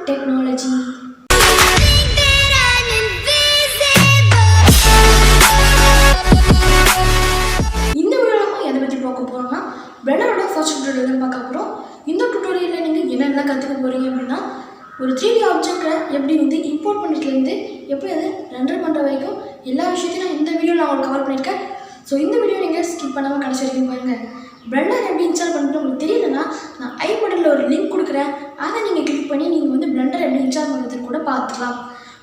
technology. இந்த வீடியோல நம்ம எதை பற்றி பார்க்க போகிறோம்னா பிளெண்டரோட ஃபர்ஸ்ட் டுட்டோரியல் பார்க்க போகிறோம். இந்த டுட்டோரியலில் நீங்கள் என்னென்ன கற்றுக்க போகிறீங்க அப்படின்னா ஒரு 3D ஆப்ஜெக்டை எப்படி வந்து இம்போர்ட் பண்ணிட்டுலேருந்து எப்படி அதை ரெண்டர் பண்ணுற வரைக்கும் எல்லா விஷயத்தையும் நான் இந்த வீடியோவில் நான் உங்களுக்கு கவர் பண்ணியிருக்கேன். ஸோ இந்த வீடியோ நீங்கள் ஸ்கிப் பண்ணாமல் கடைசி வரைக்கும் பாருங்கள். பிளெண்டர் எப்படி இன்ஸ்டால் பண்ணிட்டு உங்களுக்கு தெரியலன்னா நான் ஐ பட்டனில் ஒரு லிங்க் கொடுக்குறேன். அதை நீங்கள் கிளிக் பண்ணி நீங்கள் வந்து பிளெண்டர் எப்படி இன்ஸ்டால் பண்ணுறதுன்னு கூட பார்த்துக்கலாம்.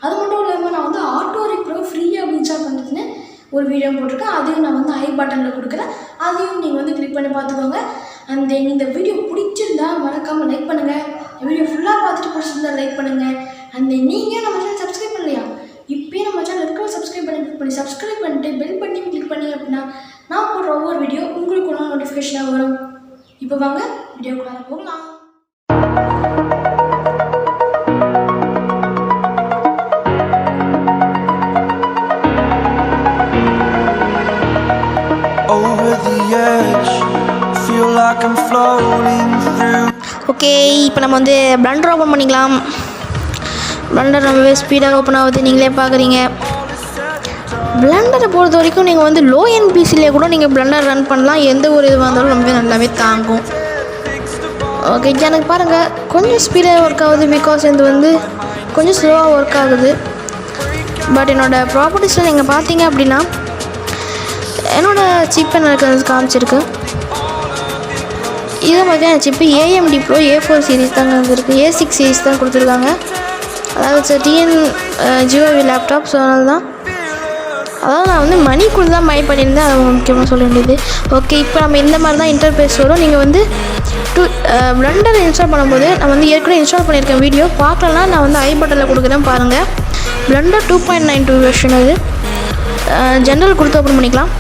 அது மட்டும் இல்லாமல் நான் வந்து ஆட்டோரிக் ப்ரோ ஃப்ரீயாக எப்படி இன்ஸ்டால் பண்ணுறதுன்னு ஒரு வீடியோ போட்டிருக்கேன். அதையும் நான் வந்து ஐ பட்டனில் கொடுக்குறேன். அதையும் நீங்கள் வந்து கிளிக் பண்ணி பார்த்துக்கோங்க. அண்ட் தென் இந்த வீடியோ பிடிச்சிருந்தா மறக்காமல் லைக் பண்ணுங்கள். வீடியோ ஃபுல்லாக பார்த்துட்டு பிடிச்சிருந்தா லைக் பண்ணுங்கள். அண்ட் தென் நீங்கள் நம்ம சேனல் சப்ஸ்கிரைப் பண்ணலையா? இப்போயே நம்ம சேனல் இருக்கிற சப்ஸ்கிரைப் பண்ணி சப்ஸ்கிரைப் பண்ணிட்டு பெல் பட்டனையும் கிளிக் பண்ணி அப்படின்னா நான் போடுற ஒவ்வொரு வீடியோ உங்களுக்கு ஒன்றா நோட்டிஃபிகேஷனாக வரும். இப்போ வாங்க வீடியோக்குள்ளார போகலாம். ஓகே, இப்போ நம்ம வந்து பிளெண்டர் ஓப்பன் பண்ணிக்கலாம். பிளெண்டர் ரொம்பவே ஸ்பீடாக ஓப்பன் ஆகுது, நீங்களே பார்க்குறீங்க. பிளெண்டரை பொறுத்த வரைக்கும் நீங்கள் வந்து லோ எண்ட் பிசிலே கூட நீங்கள் பிளெண்டர் ரன் பண்ணலாம். எந்த ஒரு இதுவாக இருந்தாலும் ரொம்பவே நல்லாவே தாங்கும். ஓகே, எனக்கு பாருங்கள் கொஞ்சம் ஸ்பீடாக ஒர்க் ஆகுது, பிகாஸ் இது வந்து கொஞ்சம் ஸ்லோவாக ஒர்க் ஆகுது. பட் என்னோடய ப்ராப்பர்ட்டிஸில் நீங்கள் பார்த்தீங்க அப்படின்னா என்னோடய சிப் எனக்கு காமிச்சிருக்கு. இது பார்த்தீங்கன்னா chip AMD Pro A4 series தாங்க வந்துருக்கு. A6 சீரீஸ் தான் கொடுத்துருக்காங்க. அதாவது TN லேப்டாப். ஸோ அதனால தான் நான் வந்து மணிக்குள்ள தான் பை பண்ணியிருந்தேன். அது முக்கியமாக சொல்ல வேண்டியது. ஓகே, இப்போ நம்ம இந்த மாதிரி தான் இன்டர்ஃபேஸ் வரும். நீங்கள் வந்து பிளெண்டர் இன்ஸ்டால் பண்ணும்போது நான் வந்து ஏற்கனவே இன்ஸ்டால் பண்ணியிருக்கேன். வீடியோ பார்க்கலன்னா நான் வந்து ஐ பட்டனில் கொடுக்குறேன் பாருங்கள். பிளெண்டர் 2.92 வெர்ஷன் அது. ஜென்ரல் கொடுத்து ஓப்பன் பண்ணிக்கலாம்.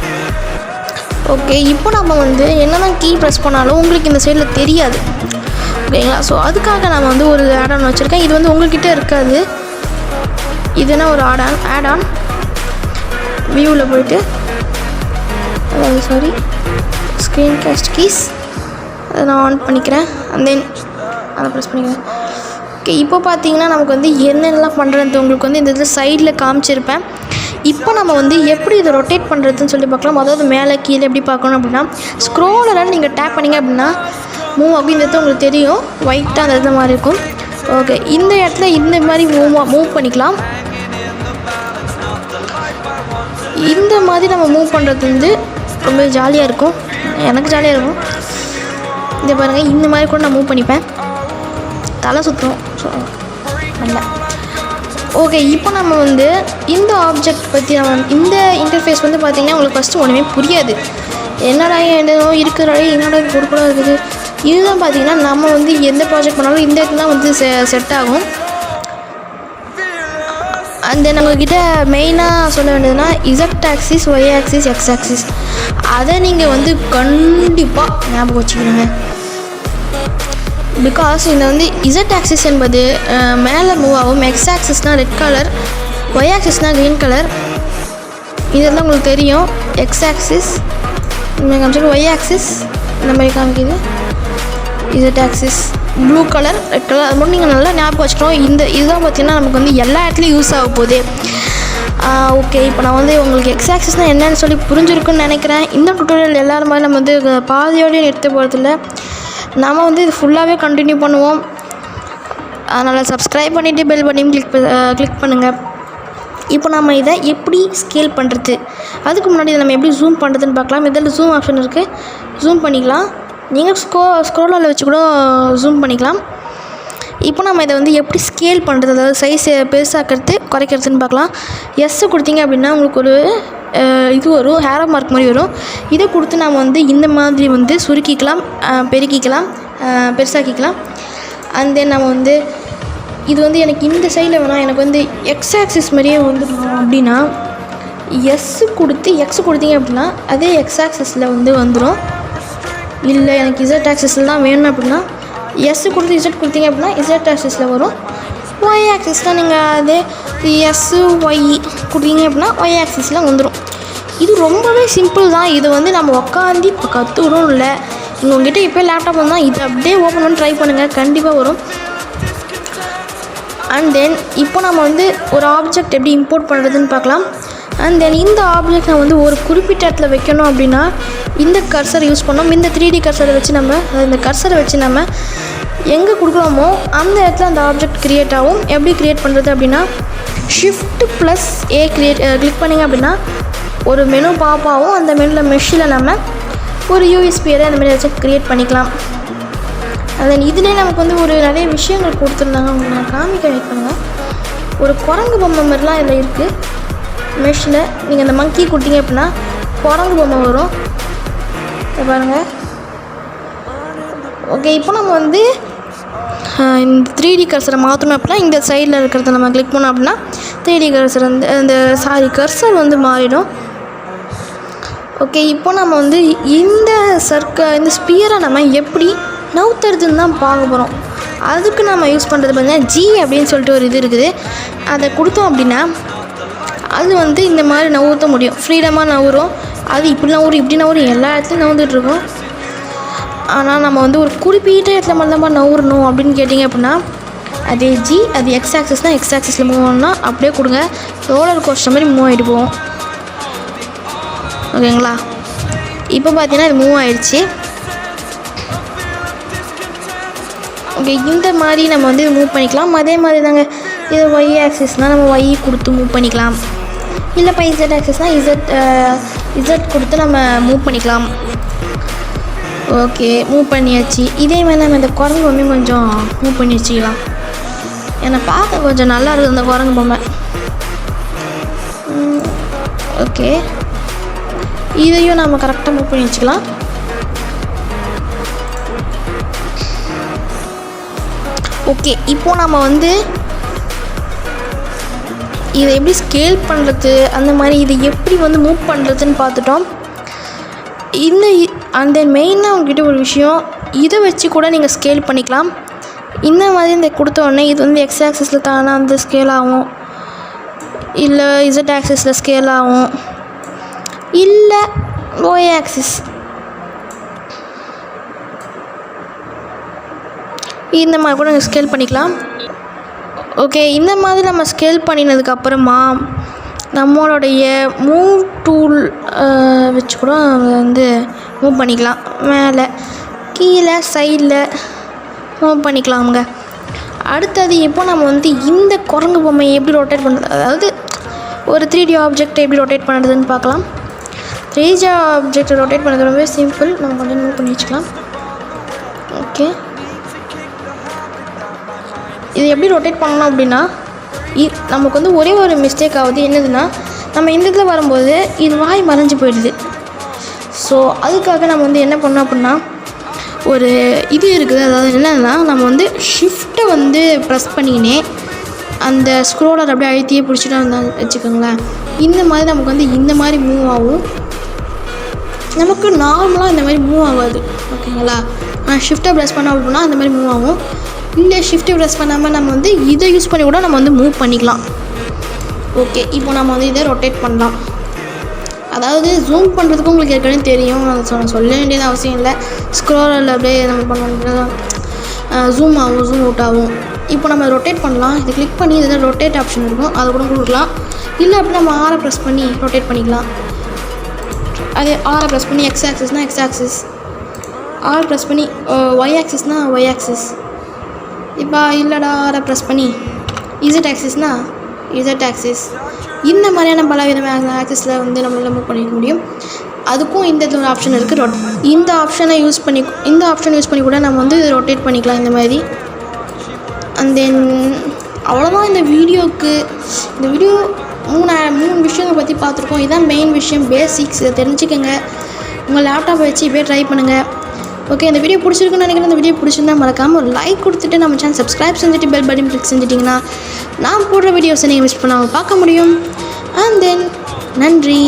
ஓகே, இப்போ நம்ம வந்து என்னதான் கீ ப்ரெஸ் பண்ணாலும் உங்களுக்கு இந்த சைடில் தெரியாது, ஓகேங்களா? ஸோ அதுக்காக நான் வந்து ஒரு ஆட் ஆன் வச்சுருக்கேன். இது வந்து உங்கள்கிட்ட இருக்காது. இதுனா ஒரு ஆட் ஆன் வியூவில் போய்ட்டு ஸ்க்ரீன் காஸ்ட் கீஸ் அதை நான் ஆன் பண்ணிக்கிறேன். அண்ட் தென் அதை ப்ரெஸ் பண்ணிக்கிறேன். ஓகே, இப்போ பார்த்தீங்கன்னா நமக்கு வந்து என்னென்னலாம் பண்ணுறது உங்களுக்கு வந்து இந்த இதில் சைடில் காமிச்சிருப்பேன். இப்போ நம்ம வந்து எப்படி இதை ரொட்டேட் பண்ணுறதுன்னு சொல்லி பார்க்கலாம். அதாவது மேலே கீழே எப்படி பார்க்கணும் அப்படின்னா ஸ்க்ரோலரால் நீங்கள் டேப் பண்ணிங்க அப்படின்னா மூவ் ஆகும். இந்த இடத்துல உங்களுக்கு தெரியும் ஒயிட்டாக அந்த இடத்துல மாதிரி இருக்கும். ஓகே, இந்த இடத்துல இந்த மாதிரி மூவ் பண்ணிக்கலாம். இந்த மாதிரி நம்ம மூவ் பண்ணுறது வந்து ரொம்ப ஜாலியாக இருக்கும். எனக்கு ஜாலியாக இருக்கும். இதை பாருங்கள், இந்த மாதிரி கூட நான் மூவ் பண்ணிப்பேன். தலை சுற்றும். ஸோ நல்லா. ஓகே, இப்போ நம்ம வந்து இந்த ஆப்ஜெக்ட் பற்றி இந்த இன்டர்ஃபேஸ் வந்து பார்த்திங்கன்னா உங்களுக்கு ஃபஸ்ட்டு ஒன்றுமே புரியாது. என்னடா என்னடோ இருக்கிறாடே என்னடா கொடுக்கூடாது இருக்குது. இதுதான் பார்த்திங்கன்னா நம்ம வந்து எந்த ப்ராஜெக்ட் பண்ணாலும் இந்த இடத்துல வந்து செட் ஆகும். அந்த நம்மக்கிட்ட மெயினாக சொல்ல வேண்டியதுன்னா Z axis, Y axis, X axis. அதை நீங்கள் வந்து கண்டிப்பாக ஞாபகம் வச்சுக்கணுங்க. பிகாஸ் இந்த வந்து Z ஆக்சிஸ் என்பது மேலே மூவ் ஆகும். X ஆக்சிஸ்னால் ரெட் கலர், Y ஆக்சிஸ்னால் க்ரீன் கலர். இதெல்லாம் உங்களுக்கு தெரியும். X ஆக்சிஸ் இந்த காமிச்சிட்டு, Y ஆக்சிஸ் இந்த மாதிரி காமிக்குது. Z axis blue colour, red colour. அது மட்டும் நீங்கள் நல்லா ஞாபகம் வச்சுக்கணும். இதுதான் பார்த்திங்கன்னா நமக்கு வந்து எல்லா இடத்துலையும் யூஸ் ஆக போகுது. ஓகே, இப்போ நான் வந்து உங்களுக்கு X ஆக்சிஸ்னால் என்னென்னு சொல்லி புரிஞ்சிருக்குன்னு நினைக்கிறேன். இந்த டுட்டோரியல் எல்லாரும் மாதிரி நம்ம வந்து பாதியோடய எடுத்து போகிறதில்ல. நம்ம வந்து இது ஃபுல்லாகவே கண்டினியூ பண்ணுவோம். அதனால் சப்ஸ்கிரைப் பண்ணிவிட்டு பெல் பட்டனையும் கிளிக் பண்ணுங்கள். இப்போ நம்ம இதை எப்படி ஸ்கேல் பண்ணுறது, அதுக்கு முன்னாடி இதை நம்ம எப்படி ஜூம் பண்ணுறதுன்னு பார்க்கலாம். இதில் ஜூம் ஆப்ஷன் இருக்குது, ஜூம் பண்ணிக்கலாம். நீங்கள் ஸ்க்ரோலில் வச்சு கூட ஜூம் பண்ணிக்கலாம். இப்போ நம்ம இதை வந்து எப்படி ஸ்கேல் பண்ணுறது, அதாவது சைஸை பெருசாக்கிறது குறைக்கிறதுன்னு பார்க்கலாம். கொடுத்தீங்க அப்படின்னா உங்களுக்கு ஒரு இது வரும், ஹேரோ மார்க் மாதிரி வரும். இதை கொடுத்து நம்ம வந்து இந்த மாதிரி வந்து சுருக்கிக்கலாம், பெருக்கிக்கலாம், பெருசாக்கிக்கலாம். அண்ட் தென் நம்ம வந்து இது வந்து எனக்கு இந்த சைடில் வேணாம், எனக்கு வந்து X ஆக்சிஸ் மாதிரியே வந்துடணும் அப்படின்னா கொடுத்தீங்க அப்படின்னா அதே X ஆக்சிஸில் வந்து வந்துடும். இல்லை எனக்கு Z ஆக்சிஸில் தான் வேணும் அப்படின்னா கொடுத்து Z கொடுத்தீங்க அப்படின்னா Z ஆக்சிஸில் வரும். Y ஆக்சிஸில் நீங்கள் அதே Y கொடுத்தீங்க அப்படின்னா Y ஆக்சிஸில் வந்துடும். இது ரொம்பவே சிம்பிள் தான். இது வந்து நம்ம உட்காந்து இப்போ கற்றுக்கணும் இல்லை. நீங்கள் உங்கள்கிட்ட இப்போ லேப்டாப் வந்தால் இதை அப்படியே ஓப்பன் பண்ணி ட்ரை பண்ணுங்கள், கண்டிப்பாக வரும். அண்ட் தென் இப்போ நம்ம வந்து ஒரு ஆப்ஜெக்ட் எப்படி இம்போர்ட் பண்ணுறதுன்னு பார்க்கலாம். அண்ட் தென் இந்த ஆப்ஜெக்ட் நான் வந்து ஒரு குறிப்பிட்ட இடத்துல வைக்கணும் அப்படின்னா இந்த கர்சர் யூஸ் பண்ணோம். இந்த 3D கர்சரை வச்சு நம்ம இந்த கர்சரை வச்சு நம்ம எங்கே கொடுக்குறோமோ அந்த இடத்துல அந்த ஆப்ஜெக்ட் க்ரியேட் ஆகும். எப்படி க்ரியேட் பண்ணுறது அப்படின்னா Shift+A கிளிக் பண்ணிங்க அப்படின்னா ஒரு மெனு பாப்பாகவும் அந்த மெனுவில் மெஷ்ஷில் நம்ம ஒரு யூஎஸ்பியை அந்த மாதிரி வச்சு க்ரியேட் பண்ணிக்கலாம். தென் இதுலேயே நமக்கு வந்து ஒரு நிறைய விஷயங்கள் கொடுத்துருந்தாங்க. உங்களுக்கு நான் காமிக்க வெயிட் பண்ணுங்கள். ஒரு குரங்கு பொம்மை மாதிரிலாம் இதில் இருக்குது. மெஷ்ஷில் நீங்கள் அந்த மங்கி கொடுத்தீங்க அப்படின்னா குரங்கு பொம்மை வரும். பாருங்கள். ஓகே, இப்போ நம்ம வந்து இந்த 3D கர்சரை மாற்றணும் அப்படின்னா இந்த சைடில் இருக்கிறத நம்ம கிளிக் பண்ணோம் அப்படின்னா 3D கர்சர் வந்து கர்சர் வந்து மாறிடும். ஓகே, இப்போ நம்ம வந்து இந்த இந்த ஸ்பியரை நம்ம எப்படி நவுத்துறதுன்னு தான் பார்க்க போகிறோம். அதுக்கு நம்ம யூஸ் பண்ணுறது பார்த்தீங்கன்னா G அப்படின்னு சொல்லிட்டு ஒரு இது இருக்குது. அதை கொடுத்தோம் அப்படின்னா அது வந்து இந்த மாதிரி நவுத்த முடியும். ஃப்ரீடமாக நவுறும். அது இப்படி நவுறும் இப்படி நவுறும் எல்லா இடத்துலையும் நவுந்துட்டுருக்கோம். ஆனால் நம்ம வந்து ஒரு குறிப்பிட்ட இடத்துல மட்டும் நவுறணும் அப்படின்னு கேட்டிங்க அப்படின்னா அதே G, அது எக்ஸ் ஆக்சிஸ்னால் எக்ஸ் ஆக்சிஸில் மூவ் ஆகணும்னா அப்படியே கொடுங்க. ரோலர் கோஸ்டர் மாதிரி மூவ் ஆகிட்டு போவோம். ஓகேங்களா? இப்போ பார்த்தீங்கன்னா இது மூவ் ஆகிடுச்சு. ஓகே, இந்த மாதிரி நம்ம வந்து இது மூவ் பண்ணிக்கலாம். அதே மாதிரி தாங்க இது ஒய் ஆக்சிஸ்னால் நம்ம ஒய் கொடுத்து மூவ் பண்ணிக்கலாம். இல்லைப்பா இசட் ஆக்சிஸ்னால் இசட் கொடுத்து நம்ம மூவ் பண்ணிக்கலாம். ஓகே, மூவ் பண்ணியாச்சு. இதே மாதிரி நம்ம இந்த குரங்கு பொம்மை கொஞ்சம் மூவ் பண்ணி வச்சுக்கலாம். ஏன்னா பார்க்க கொஞ்சம் நல்லா இருக்குது அந்த குரங்கு பொம்மை. ஓகே, இதையும் நம்ம கரெக்டாக மூவ் பண்ணி வச்சுக்கலாம். ஓகே, இப்போது நம்ம வந்து இதை எப்படி ஸ்கேல் பண்ணுறது அந்த மாதிரி இதை எப்படி வந்து மூவ் பண்ணுறதுன்னு பார்த்துட்டோம். அந்த மெயினாக உங்ககிட்ட ஒரு விஷயம், இதை வச்சு கூட நீங்கள் ஸ்கேல் பண்ணிக்கலாம். இந்த மாதிரி இந்த கொடுத்த உடனே இது வந்து எக்ஸ் ஆக்சிஸில் தானே வந்து ஸ்கேல் ஆகும், இல்லை இசட் ஆக்சிஸில் ஸ்கேல் ஆகும், இல்லை ஒய் ஆக்சிஸ் இந்த மாதிரி கூட நீங்கள் ஸ்கேல் பண்ணிக்கலாம். ஓகே, இந்த மாதிரி நம்ம ஸ்கேல் பண்ணினதுக்கப்புறமா நம்மளுடைய மூவ் டூல் வச்சு கூட வந்து மூவ் பண்ணிக்கலாம். மேலே கீழே சைடில் மூவ் பண்ணிக்கலாமுங்க. அடுத்தது இப்போ நம்ம வந்து இந்த குரங்கு பொம்மையை எப்படி ரொட்டேட் பண்ணுறது, அதாவது ஒரு 3D ஆப்ஜெக்டை எப்படி ரொட்டேட் பண்ணுறதுன்னு பார்க்கலாம். 3D ஆப்ஜெக்டை ரொட்டேட் பண்ணுறது ரொம்பவே சிம்பிள். நம்ம கொஞ்சம் மூவ் பண்ணி வச்சுக்கலாம். ஓகே, இது எப்படி ரொட்டேட் பண்ணணும் அப்படின்னா நமக்கு வந்து ஒரே ஒரு மிஸ்டேக் ஆகுது. என்னதுன்னா நம்ம இந்த இதில் வரும்போது இது வாய் மறைஞ்சு போயிடுது. ஸோ அதுக்காக நம்ம வந்து என்ன பண்ணோம் அப்படின்னா ஒரு இது இருக்குது. அதாவது என்னென்னா நம்ம வந்து ஷிஃப்ட்டை வந்து ப்ரெஸ் பண்ணிக்கினே அந்த ஸ்க்ரோலர் அப்படியே அழுத்தியே பிடிச்சிட்டு வந்தால் வச்சுக்கோங்களேன். இந்த மாதிரி நமக்கு வந்து இந்த மாதிரி மூவ் ஆகும். நமக்கு நார்மலாக இந்த மாதிரி மூவ் ஆகாது. ஓகேங்களா? ஷிஃப்ட்டை ப்ரெஸ் பண்ணோம் அப்படின்னா அந்த மாதிரி மூவ் ஆகும். இல்லை ஷிஃப்ட்டை ப்ரெஸ் பண்ணாமல் நம்ம வந்து இதை யூஸ் பண்ணி கூட நம்ம வந்து மூவ் பண்ணிக்கலாம். ஓகே, இப்போ நம்ம வந்து இதை ரொட்டேட் பண்ணலாம். அதாவது ஜூம் பண்ணுறதுக்கு உங்களுக்கு ஏற்கனவே தெரியும், நான் சொல்ல வேண்டியது அவசியம் இல்லை. ஸ்க்ரோலில் அப்படியே நம்ம பண்ணோம் ஜூம் ஆகும், ஜூம் அவுட் ஆகும். இப்போ நம்ம ரொட்டேட் பண்ணலாம். இதை கிளிக் பண்ணி இதில் ரொட்டேட் ஆப்ஷன் இருக்கும், அதை கூட கொடுக்கலாம். இல்லை அப்படி நம்ம ஆரை ப்ரெஸ் பண்ணி ரொட்டேட் பண்ணிக்கலாம். அதே ஆரை ப்ரெஸ் பண்ணி எக்ஸ் ஆக்சிஸ்னால் எக்ஸ் ஆக்சிஸ், ஆர் ப்ரெஸ் பண்ணி ஒய் ஆக்சிஸ்னால் ஒய் ஆக்சிஸ். இப்போ இல்லைடா ஆரை ப்ரெஸ் பண்ணி இசட் ஆக்சிஸ்னால் இசட் ஆக்சிஸ். இந்த மாதிரியான பல விதமான ஆக்சிஸில் வந்து நம்மளால் மூவ் பண்ணிக்க முடியும். அதுக்கும் இந்த ஒரு ஆப்ஷன் இருக்குது. இந்த ஆப்ஷனை யூஸ் பண்ணி கூட நம்ம வந்து ரொட்டேட் பண்ணிக்கலாம் இந்த மாதிரி. அண்ட் தென் அவ்வளோதான் இந்த வீடியோவுக்கு. இந்த வீடியோ மூணு விஷயங்களை பற்றி பார்த்துருக்கோம். இதுதான் மெயின் விஷயம், பேசிக்ஸ். இதை தெரிஞ்சுக்கங்க. உங்கள் லேப்டாப்பை வச்சு இப்படியே ட்ரை பண்ணுங்கள். ஓகே, இந்த வீடியோ பிடிச்சிருக்குன்னு நினைக்கிறேன். இந்த வீடியோ பிடிச்சிருந்தா மறக்காமல் ஒரு லைக் கொடுத்துட்டு நம்ம சேனல் சப்ஸ்கிரைப் செஞ்சுட்டு பெல் பட்டன் கிளிக் செஞ்சிட்டிங்கன்னா நான் போடுற வீடியோஸை நீங்கள் மிஸ் பண்ணாமல் பார்க்க முடியும். அண்ட் தென் நன்றி.